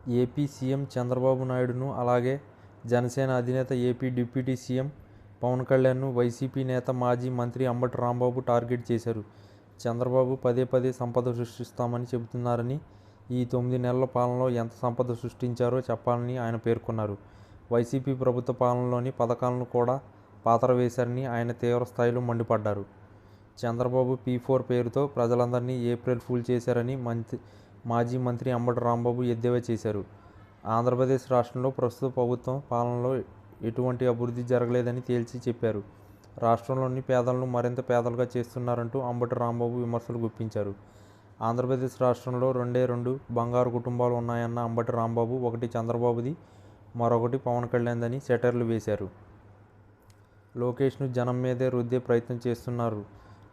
AP CM Chandrababu నాయుడును, అలాగే జనసేన అధినేత AP deputy CM Pawan కళ్యాణ్ను వైసీపీ నేత మాజీ మంత్రి అంబటి రాంబాబు టార్గెట్ చేశారు. చంద్రబాబు పదే పదే సంపద సృష్టిస్తామని చెబుతున్నారని, ఈ 9 నెలల పాలనలో ఎంత సంపద సృష్టించారో చెప్పాలని ఆయన పేర్కొన్నారు. వైసీపీ ప్రభుత్వ పాలనలోని పథకాలను కూడా పాతర వేశారని ఆయన తీవ్రస్థాయిలో మండిపడ్డారు. చంద్రబాబు P4 పేరుతో ప్రజలందరినీ ఏప్రిల్ ఫూల్ చేశారని మాజీ మంత్రి అంబటి రాంబాబు ఎద్దేవా చేశారు. ఆంధ్రప్రదేశ్ రాష్ట్రంలో ప్రస్తుత ప్రభుత్వం పాలనలో ఎటువంటి అభివృద్ధి జరగలేదని తేల్చి చెప్పారు. రాష్ట్రంలోని పేదలను మరింత పేదలుగా చేస్తున్నారంటూ అంబటి రాంబాబు విమర్శలు గుప్పించారు. ఆంధ్రప్రదేశ్ రాష్ట్రంలో 2 బంగారు కుటుంబాలు ఉన్నాయన్న అంబటి రాంబాబు, ఒకటి చంద్రబాబుది, మరొకటి పవన్ కళ్యాణ్దని సెటైర్లు వేశారు. లోకేష్ను జనం మీదే రుద్దే ప్రయత్నం చేస్తున్నారు.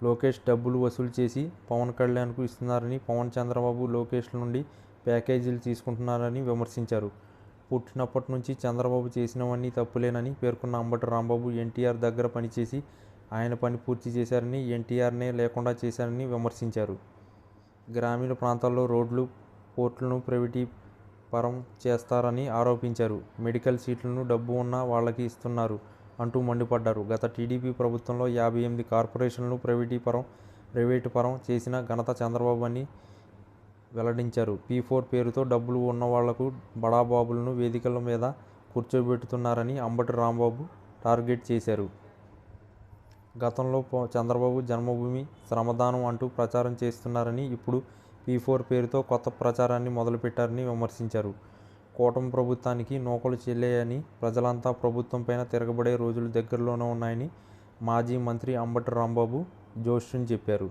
లోకేష్ డబ్బులు వసూలు చేసి పవన్ కళ్యాణ్కు ఇస్తున్నారని, పవన్ చంద్రబాబు లోకేష్ల నుండి ప్యాకేజీలు తీసుకుంటున్నారని విమర్శించారు. పుట్టినప్పటి నుంచి చంద్రబాబు చేసినవన్నీ తప్పులేనని పేర్కొన్న అంబటి రాంబాబు, ఎన్టీఆర్ దగ్గర పనిచేసి ఆయన పని పూర్తి చేశారని, ఎన్టీఆర్నే లేకుండా చేశారని విమర్శించారు. గ్రామీణ ప్రాంతాల్లో రోడ్లు, పోర్టులను ప్రైవేటీ పరం చేస్తారని ఆరోపించారు. మెడికల్ సీట్లను డబ్బు ఉన్న వాళ్ళకి ఇస్తున్నారు అంటూ మండిపడ్డారు. గత టీడీపీ ప్రభుత్వంలో 58 కార్పొరేషన్లను ప్రైవేటు పరం చేసిన ఘనత చంద్రబాబు అని వెల్లడించారు. P4 పేరుతో డబ్బులు ఉన్నవాళ్లకు బడాబాబులను వేదికల మీద కూర్చోబెడుతున్నారని అంబటి రాంబాబు టార్గెట్ చేశారు. గతంలో చంద్రబాబు జన్మభూమి శ్రమదానం అంటూ ప్రచారం చేస్తున్నారని, ఇప్పుడు P4 పేరుతో కొత్త ప్రచారాన్ని మొదలుపెట్టారని విమర్శించారు. కూటమి ప్రభుత్వానికి నూకలు చెల్లాయని, ప్రజలంతా ప్రభుత్వంపైన తిరగబడే రోజులు దగ్గరలోనే ఉన్నాయని మాజీ మంత్రి అంబటి రాంబాబు జోస్యం చెప్పారు.